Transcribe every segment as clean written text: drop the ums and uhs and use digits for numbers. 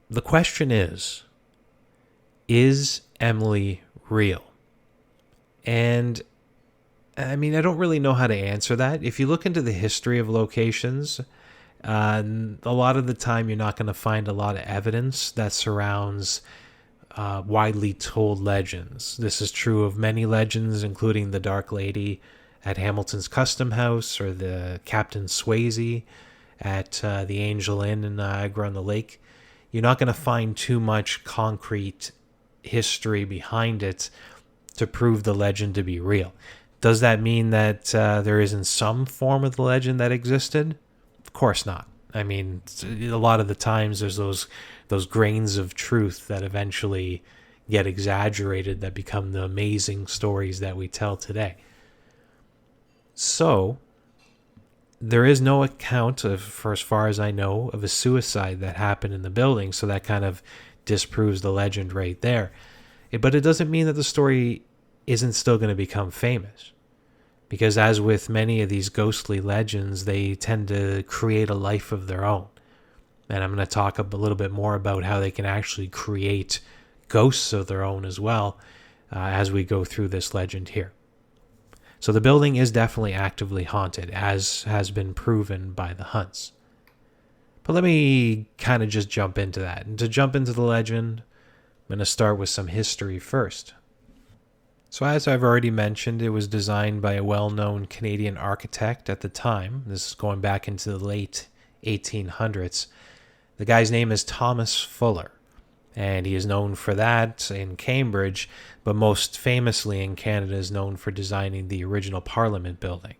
The question is Emily real? And I mean, I don't really know how to answer that. If you look into the history of locations, a lot of the time you're not going to find a lot of evidence that surrounds widely told legends. This is true of many legends, including the Dark Lady at Hamilton's Custom House or the Captain Swayze at the Angel Inn in Niagara on the Lake. You're not going to find too much concrete history behind it to prove the legend to be real. Does that mean that there isn't some form of the legend that existed? Of course not. I mean, a lot of the times there's those grains of truth that eventually get exaggerated that become the amazing stories that we tell today. So, there is no account of, for as far as I know, of a suicide that happened in the building, so that kind of disproves the legend right there. But it doesn't mean that the story isn't still going to become famous. Because as with many of these ghostly legends, they tend to create a life of their own. And I'm going to talk a little bit more about how they can actually create ghosts of their own as well as we go through this legend here. So the building is definitely actively haunted, as has been proven by the hunts. But let me kind of just jump into that. And to jump into the legend, I'm going to start with some history first. So as I've already mentioned, it was designed by a well-known Canadian architect at the time. This is going back into the late 1800s. The guy's name is Thomas Fuller, and he is known for that in Cambridge, but most famously in Canada is known for designing the original Parliament building.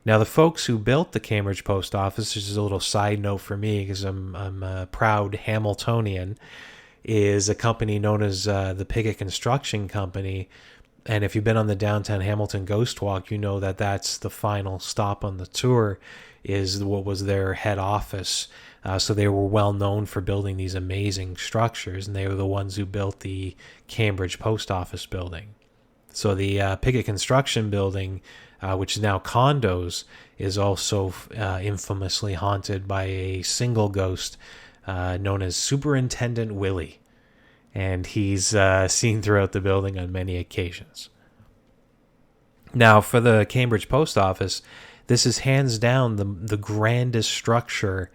Now, the folks who built the Cambridge Post Office, this is a little side note for me because I'm a proud Hamiltonian, is a company known as the Piggott Construction Company. And if you've been on the downtown Hamilton Ghost Walk, you know that that's the final stop on the tour, is what was their head office. So they were well known for building these amazing structures, and they were the ones who built the Cambridge Post Office building. So the Piggott Construction Building, which is now condos, is also infamously haunted by a single ghost known as Superintendent Willie, and he's seen throughout the building on many occasions. Now, for the Cambridge Post Office, this is hands down the grandest structure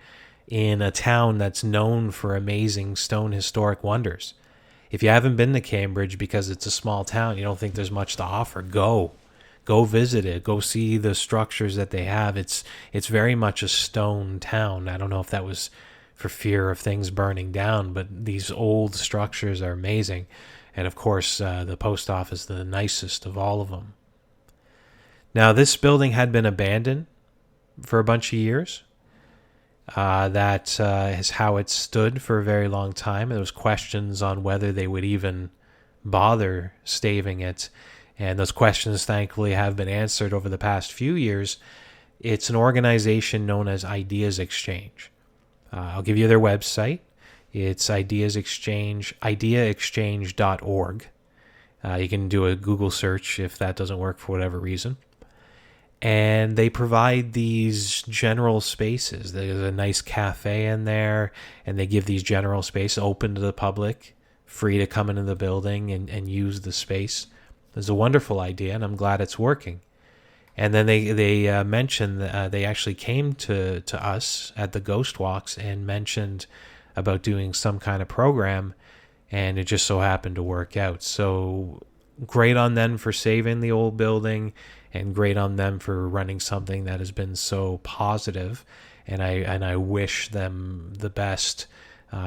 in a town that's known for amazing stone historic wonders. If you haven't been to Cambridge because it's a small town, you don't think there's much to offer, go visit it. Go see the structures that they have. It's very much a stone town. I don't know if that was for fear of things burning down, but these old structures are amazing. And of course, the post office, the nicest of all of them. Now, this building had been abandoned for a bunch of years. That is how it stood for a very long time. There was questions on whether they would even bother staving it. And those questions, thankfully, have been answered over the past few years. It's an organization known as Ideas Exchange. I'll give you their website. It's ideaexchange.org. You can do a Google search if that doesn't work for whatever reason. And they provide these general spaces. There's a nice cafe in there, and they give these general spaces open to the public, free to come into the building and use the space. It's a wonderful idea, and I'm glad it's working. And then they mentioned they actually came to us at the Ghost Walks and mentioned about doing some kind of program, and it just so happened to work out. So great on them for saving the old building, and great on them for running something that has been so positive. And I wish them the best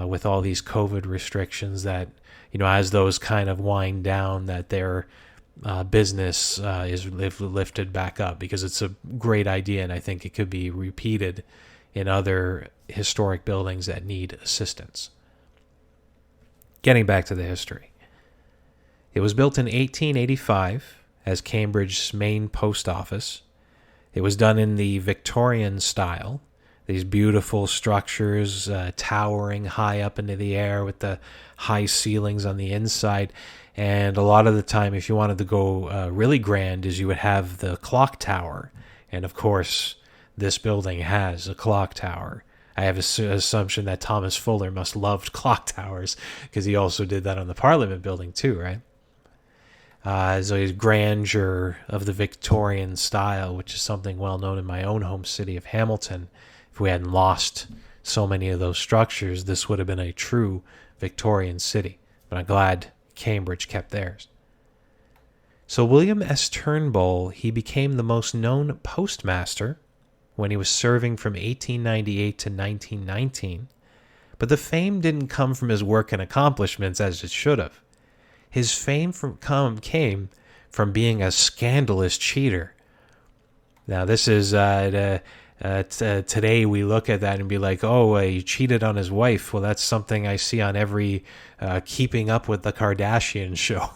with all these COVID restrictions, that, you know, as those kind of wind down, that their business is lifted back up, because it's a great idea, and I think it could be repeated in other historic buildings that need assistance. Getting back to the history. It was built in 1885 as Cambridge's main post office. It was done in the Victorian style. These beautiful structures towering high up into the air with the high ceilings on the inside. And a lot of the time, if you wanted to go really grand, is you would have the clock tower. And of course, this building has a clock tower. I have an assumption that Thomas Fuller must loved clock towers because he also did that on the Parliament building too, right? So his grandeur of the Victorian style, which is something well known in my own home city of Hamilton. If we hadn't lost so many of those structures, this would have been a true Victorian city. But I'm glad Cambridge kept theirs. So William S. Turnbull, he became the most known postmaster when he was serving from 1898 to 1919. But the fame didn't come from his work and accomplishments as it should have. His fame came from being a scandalous cheater. Now, this is today we look at that and be like, oh, he cheated on his wife. Well, that's something I see on every Keeping Up with the Kardashians show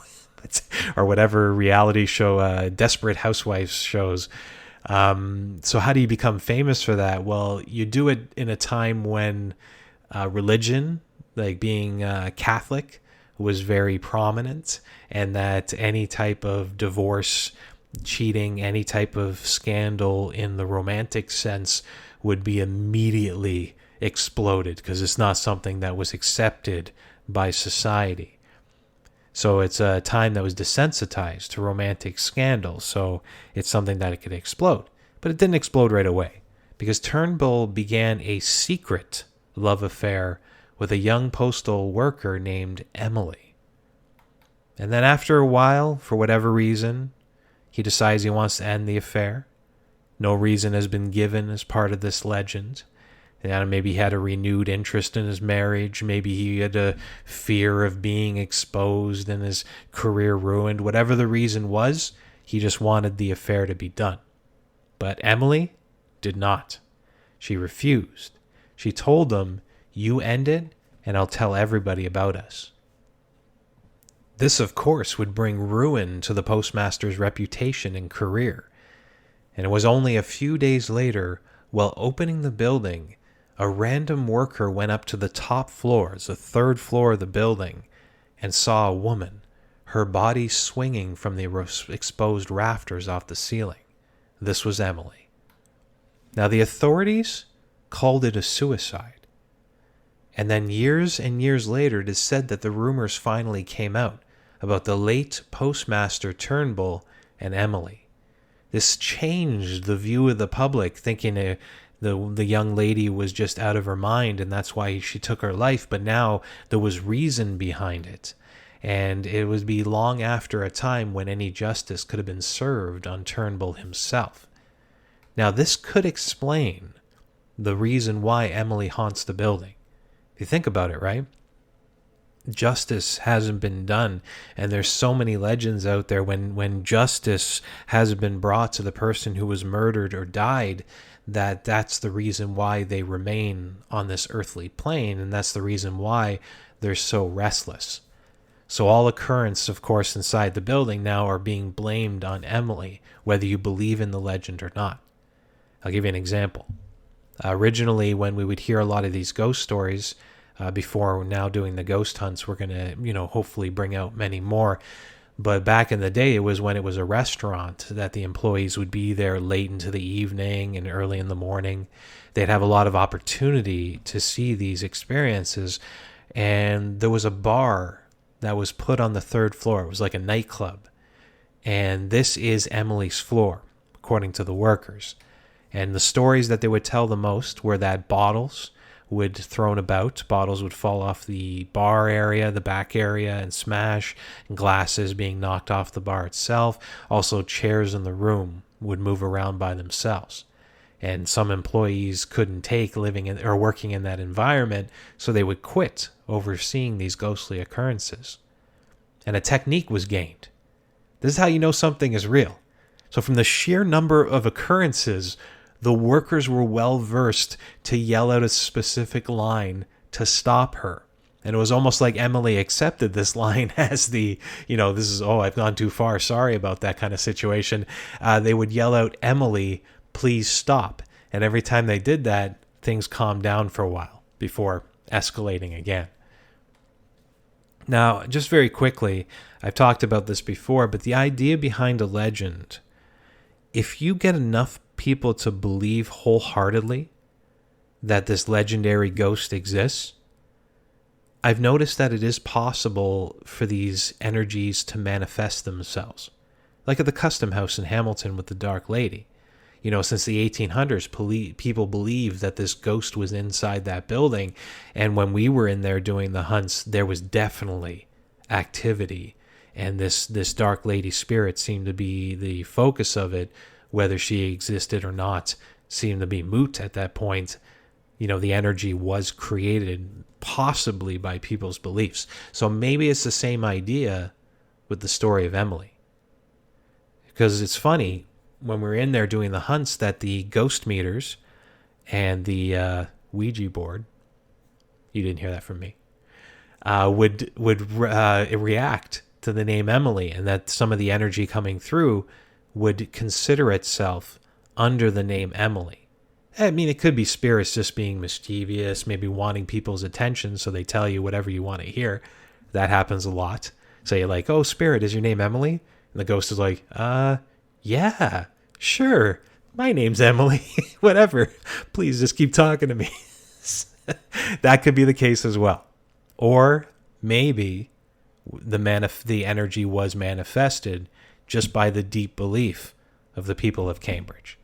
or whatever reality show, Desperate Housewives shows. So how do you become famous for that? Well, you do it in a time when religion, like being Catholic, was very prominent, and that any type of divorce, cheating, any type of scandal in the romantic sense would be immediately exploded because it's not something that was accepted by society. So it's a time that was desensitized to romantic scandal, so it's something that it could explode. But it didn't explode right away because Turnbull began a secret love affair with a young postal worker named Emily. And then after a while, for whatever reason, he decides he wants to end the affair. No reason has been given as part of this legend. And maybe he had a renewed interest in his marriage. Maybe he had a fear of being exposed and his career ruined. Whatever the reason was, he just wanted the affair to be done. But Emily did not. She refused. She told him, "You end it, and I'll tell everybody about us." This, of course, would bring ruin to the postmaster's reputation and career. And it was only a few days later, while opening the building, a random worker went up to the top floors, the third floor of the building, and saw a woman, her body swinging from the exposed rafters off the ceiling. This was Emily. Now, the authorities called it a suicide. And then years and years later, it is said that the rumors finally came out about the late postmaster Turnbull and Emily. This changed the view of the public, thinking the young lady was just out of her mind and that's why she took her life. But now there was reason behind it. And it would be long after a time when any justice could have been served on Turnbull himself. Now, this could explain the reason why Emily haunts the building. If you think about it, right? Justice hasn't been done, and there's so many legends out there when justice has been brought to the person who was murdered or died, that's the reason why they remain on this earthly plane, and that's the reason why they're so restless. So all occurrences, of course, inside the building now are being blamed on Emily, whether you believe in the legend or not. I'll give you an example. Originally, when we would hear a lot of these ghost stories, before now doing the ghost hunts, we're going to, hopefully bring out many more. But back in the day, it was when it was a restaurant that the employees would be there late into the evening and early in the morning. They'd have a lot of opportunity to see these experiences. And there was a bar that was put on the third floor. It was like a nightclub. And this is Emily's floor, according to the workers. And the stories that they would tell the most were that bottles would thrown about, bottles would fall off the bar area, the back area, and smash, and glasses being knocked off the bar itself. Also, chairs in the room would move around by themselves. And some employees couldn't take living in or working in that environment, so they would quit overseeing these ghostly occurrences. And a technique was gained. This is how you know something is real. So from the sheer number of occurrences, the workers were well versed to yell out a specific line to stop her. And it was almost like Emily accepted this line as this is, I've gone too far, sorry about that kind of situation. They would yell out, "Emily, please stop." And every time they did that, things calmed down for a while before escalating again. Now, just very quickly, I've talked about this before, but the idea behind a legend, if you get enough people to believe wholeheartedly, that this legendary ghost exists, I've noticed that it is possible for these energies to manifest themselves. Like at the Custom House in Hamilton with the Dark Lady. You know, since the 1800s, people believed that this ghost was inside that building. And when we were in there doing the hunts, there was definitely activity. And this Dark Lady spirit seemed to be the focus of it. Whether she existed or not seemed to be moot at that point. You know, the energy was created possibly by people's beliefs. So maybe it's the same idea with the story of Emily. Because it's funny, when we were in there doing the hunts, that the ghost meters and the Ouija board, you didn't hear that from me, would react to the name Emily, and that some of the energy coming through would consider itself under the name Emily. I mean, it could be spirits just being mischievous, maybe wanting people's attention, so they tell you whatever you want to hear. That happens a lot. So you're like, oh, spirit, is your name Emily? And the ghost is like, yeah, sure. My name's Emily. Whatever. Please just keep talking to me. That could be the case as well. Or maybe the energy was manifested just by the deep belief of the people of Cambridge.